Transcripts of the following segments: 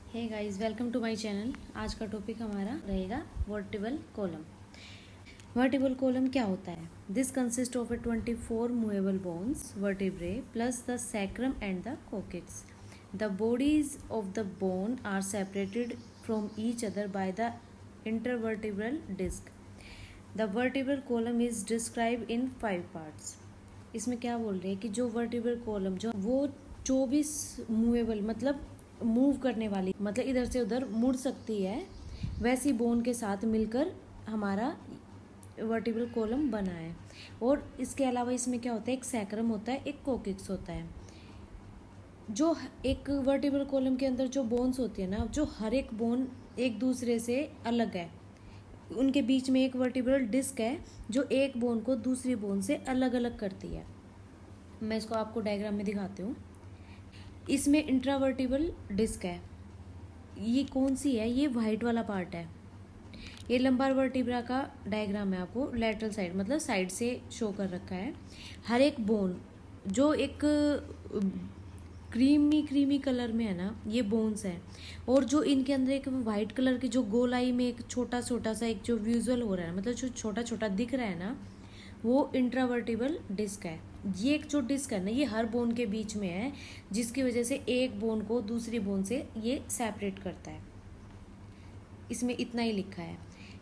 Hey guys, welcome to my channel. आज का topic हमारा रहेगा वर्टिबल कॉलम। वर्टिबल कॉलम क्या होता है? This consist of a 24 movable bones vertebrae plus the sacrum and the coccyx. The bodies of the bone are separated from each other by the intervertebral disc. The vertebral column is describe in 5 parts. इसमें क्या बोल रहे हैं कि जो vertebral column जो वो 24 movable मतलब मूव करने वाली, मतलब इधर से उधर मुड़ सकती है, वैसी बोन के साथ मिलकर हमारा वर्टिबल कॉलम बना है। और इसके अलावा इसमें क्या होता है, एक सैक्रम होता है, एक कोकिक्स होता है। जो एक वर्टिबल कॉलम के अंदर जो बोन्स होती है ना, जो हर एक बोन एक दूसरे से अलग है, उनके बीच में एक वर्टिब्रल डिस्क है जो एक बोन को दूसरी बोन से अलग अलग करती है। मैं इसको आपको डायग्राम में दिखाती हूँ। इसमें इंट्रावर्टिबल डिस्क है। ये कौन सी है? ये वाइट वाला पार्ट है। ये लंबार वर्टिब्रा का डायग्राम है, आपको लेटरल साइड मतलब साइड से शो कर रखा है। हर एक बोन जो एक क्रीमी कलर में है ना, ये बोन्स हैं। और जो इनके अंदर एक वाइट कलर की जो गोलाई में एक छोटा छोटा सा एक जो विजुअल हो रहा है, मतलब जो छोटा छोटा दिख रहा है ना, वो इंट्रावर्टिबल डिस्क है। ये एक जो डिस्क है ना, ये हर बोन के बीच में है, जिसकी वजह से एक बोन को दूसरी बोन से ये सेपरेट करता है। इसमें इतना ही लिखा है।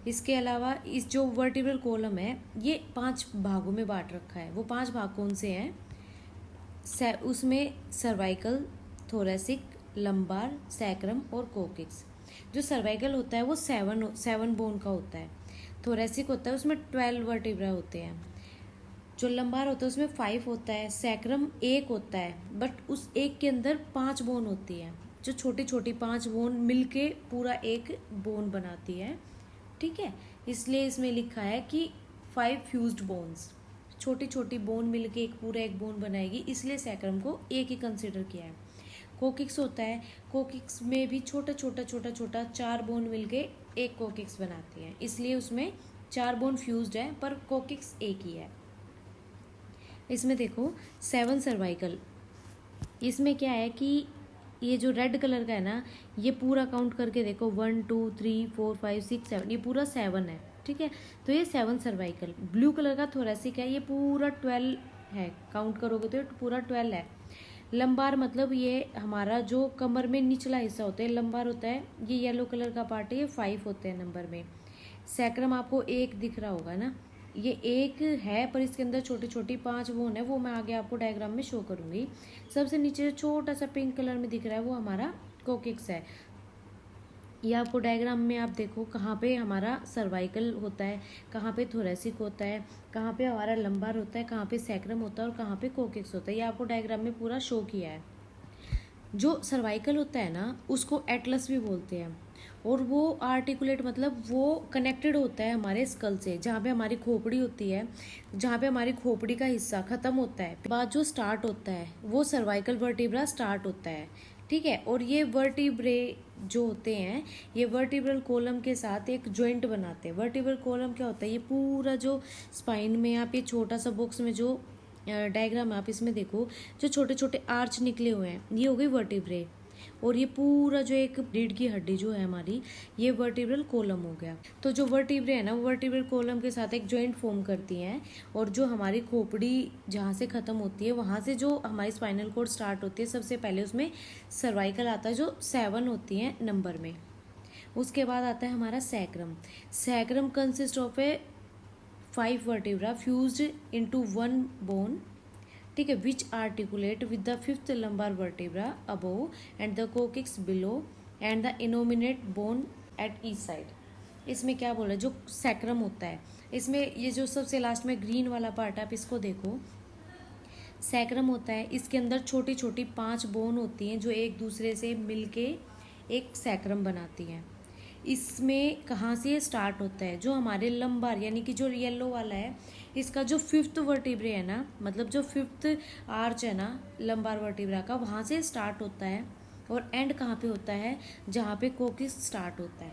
इसके अलावा इस जो वर्टिब्रल कॉलम है, ये 5 भागों में बांट रखा है। वो 5 भाग कौन से हैं? उसमें सर्वाइकल, थोरेसिक, लंबार, सैक्रम और कोकिक्स। जो सर्वाइकल होता है वो 7 बोन का होता है। थोरेसिक होता है, उसमें 12 वर्टिब्रा होते हैं। जो लंबार होता है उसमें 5 होता है। सैक्रम 1 होता है, बट उस एक के अंदर 5 बोन होती है। जो छोटी छोटी 5 बोन मिलके पूरा एक बोन बनाती है, ठीक है। इसलिए इसमें लिखा है कि 5 फ्यूज्ड बोन्स, छोटी छोटी बोन मिलके एक पूरा एक बोन बनाएगी, इसलिए सैक्रम को एक ही कंसिडर किया है। कोकिक्स होता है, कोकिक्स में भी छोटा छोटा छोटा छोटा 4 बोन मिलके एक कोकिक्स बनाती है, इसलिए उसमें 4 बोन फ्यूज्ड है, पर कोकिक्स एक ही है। इसमें देखो 7 सर्वाइकल। इसमें क्या है कि ये जो रेड कलर का है ना, ये पूरा काउंट करके देखो 1 2 3 4 5 6 7, ये पूरा 7 है, ठीक है। तो ये 7 सर्वाइकल। ब्लू कलर का थोरेसिक है, ये पूरा 12 है, काउंट करोगे तो ये पूरा 12 है। लंबार मतलब ये हमारा जो कमर में निचला हिस्सा होता है, लंबार होता है, ये येलो कलर का पार्ट है, ये 5 होते हैं नंबर में। सैक्रम आपको 1 दिख रहा होगा ना, ये 1 है, पर इसके अंदर छोटी छोटी 5 बोन है, वो मैं आगे आपको डायग्राम में शो करूंगी। सबसे नीचे छोटा सा पिंक कलर में दिख रहा है, वो हमारा कोकिक्स है। ये आपको डायग्राम में आप देखो कहाँ पे हमारा सर्वाइकल होता है, कहाँ पे थोरेसिक होता है, कहाँ पे हमारा लंबार होता है, कहाँ पे सैक्रम होता है और कहाँ पे कोकिक्स होता है। ये आपको डायग्राम में पूरा शो किया है। जो सर्वाइकल होता है ना, उसको एटलस भी बोलते हैं। और वो आर्टिकुलेट मतलब वो कनेक्टेड होता है हमारे स्कल से, जहाँ पे हमारी खोपड़ी होती है, जहाँ पे हमारी खोपड़ी का हिस्सा खत्म होता है, बाद जो स्टार्ट होता है वो सर्वाइकल वर्टिब्रा स्टार्ट होता है, ठीक है। और ये वर्टिब्रे जो होते हैं, ये वर्टिब्रल कॉलम के साथ एक जॉइंट बनाते हैं। वर्टिब्रल कॉलम क्या होता है? ये पूरा जो स्पाइन में आप ये छोटा सा बॉक्स में जो डायग्राम आप इसमें देखो, जो छोटे छोटे आर्च निकले हुए हैं, ये हो गई वर्टिब्रे। और ये पूरा जो एक रीढ़ की हड्डी जो है हमारी, ये वर्टिब्रल कॉलम हो गया। तो जो वर्टिब्रे है ना, वो वर्टिब्रल कॉलम के साथ एक जॉइंट फॉर्म करती हैं। और जो हमारी खोपड़ी जहाँ से खत्म होती है, वहाँ से जो हमारी स्पाइनल कॉर्ड स्टार्ट होती है, सबसे पहले उसमें सर्वाइकल आता है, जो 7 होती हैं नंबर में। उसके बाद आता है हमारा sacrum. Sacrum consist of a 5 vertebra fused into 1 bone, ठीक है, which articulate with the 5th lumbar vertebra above and the coccyx below and the innominate bone at each side. इसमें क्या बोला, जो सैक्रम होता है, इसमें ये जो सबसे लास्ट में ग्रीन वाला पार्ट है, आप इसको देखो, सैक्रम होता है। इसके अंदर छोटी छोटी 5 बोन होती हैं, जो एक दूसरे से मिलके एक सैक्रम बनाती हैं। इसमें कहाँ से स्टार्ट होता है? जो हमारे लंबार यानी कि जो येलो वाला है, इसका जो 5th वर्टिब्रे है ना, मतलब जो 5th आर्च है ना लंबार वर्टिब्रा का, वहाँ से स्टार्ट होता है। और एंड कहाँ पे होता है? जहाँ पे कोकिक्स स्टार्ट होता है।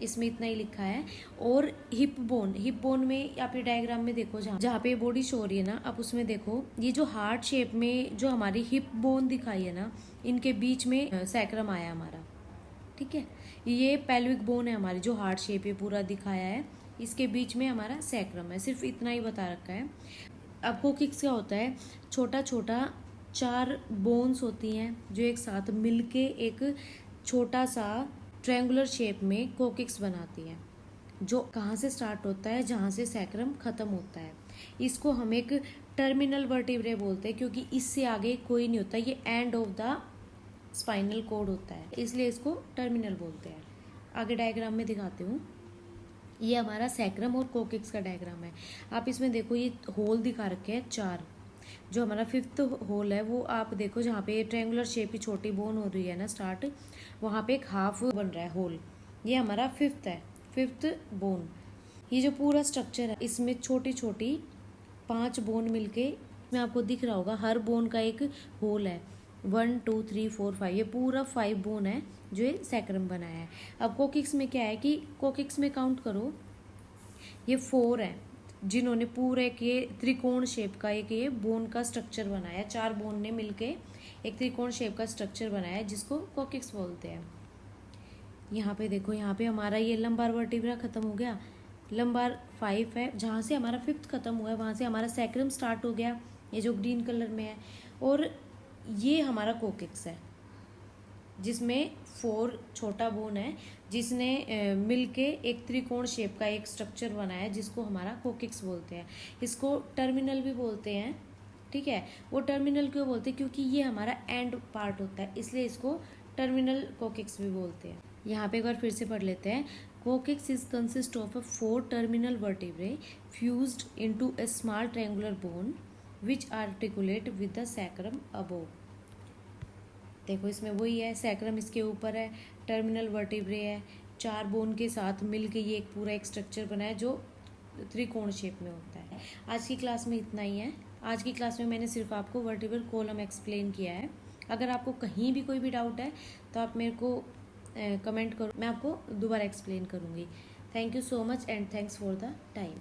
इसमें इतना ही लिखा है। और हिप बोन में आप ये डायग्राम में देखो, जहाँ जहाँ पे बॉडी शो हो रही है ना, आप उसमें देखो, ये जो हार्ट शेप में जो हमारी हिप बोन दिखाई है ना, इनके बीच में सैक्रम आया हमारा, ठीक है, ये पेल्विक बोन है हमारी जो हार्ट शेप है पूरा दिखाया है, इसके बीच में हमारा सैक्रम है, सिर्फ इतना ही बता रखा है। अब कोकिक्स क्या होता है, छोटा छोटा 4 बोन्स होती हैं जो एक साथ मिलके एक छोटा सा ट्रायंगुलर शेप में कोकिक्स बनाती हैं, जो कहाँ से स्टार्ट होता है, जहाँ से सैक्रम खत्म होता है। इसको हम एक टर्मिनल वर्टिब्रे बोलते हैं, क्योंकि इससे आगे कोई नहीं होता, ये end of the spinal cord होता है, इसलिए इसको टर्मिनल बोलते हैं। आगे डायग्राम में दिखाती हूँ, ये हमारा सैक्रम और कोकिक्स का डायग्राम है। आप इसमें देखो ये होल दिखा रखे हैं 4, जो हमारा 5th होल है वो आप देखो, जहाँ पे ट्रायंगुलर शेप की छोटी बोन हो रही है ना स्टार्ट, वहाँ पे एक हाफ बन रहा है होल, ये हमारा 5th है, 5th बोन। ये जो पूरा स्ट्रक्चर है इसमें छोटी छोटी 5 बोन मिलके, में आपको दिख रहा होगा हर बोन का एक होल है, 1 2 3 4 5, ये पूरा 5 बोन है जो ये सैक्रम बनाया है। अब कोकिक्स में क्या है कि कोकिक्स में काउंट करो, ये 4 है जिन्होंने पूरे एक ये त्रिकोण शेप का एक ये बोन का स्ट्रक्चर बनाया, 4 बोन ने मिलके एक त्रिकोण शेप का स्ट्रक्चर बनाया जिसको कोकिक्स बोलते हैं। यहाँ पे देखो, यहाँ पे हमारा ये लंबार वर्टिब्रा खत्म हो गया, लंबार 5 है, जहाँ से हमारा 5th खत्म हुआ है वहाँ से हमारा सैक्रम स्टार्ट हो गया, ये जो ग्रीन कलर में है, और ये हमारा कोकिक्स है जिसमें 4 छोटा बोन है जिसने मिलके एक त्रिकोण शेप का एक स्ट्रक्चर बनाया जिसको हमारा कोकिक्स बोलते हैं। इसको टर्मिनल भी बोलते हैं, ठीक है। वो टर्मिनल क्यों बोलते हैं, क्योंकि ये हमारा एंड पार्ट होता है, इसलिए इसको टर्मिनल कोकिक्स भी बोलते हैं। यहाँ पे एक बार फिर से पढ़ लेते हैं। Coccyx is consist of 4 terminal vertebrae fused into a small triangular bone which articulate with the sacrum above। देखो इसमें वही है, सैक्रम इसके ऊपर है, टर्मिनल वर्टिब्रे है, 4 बोन के साथ मिलके ये एक पूरा एक स्ट्रक्चर बना है जो त्रिकोण शेप में होता है। आज की क्लास में इतना ही है। आज की क्लास में मैंने सिर्फ आपको वर्टिब्रल कॉलम एक्सप्लेन किया है। अगर आपको कहीं भी कोई भी डाउट है तो आप मेरे को कमेंट करो, मैं आपको दोबारा एक्सप्लेन करूँगी। Thank you so much and thanks for the time.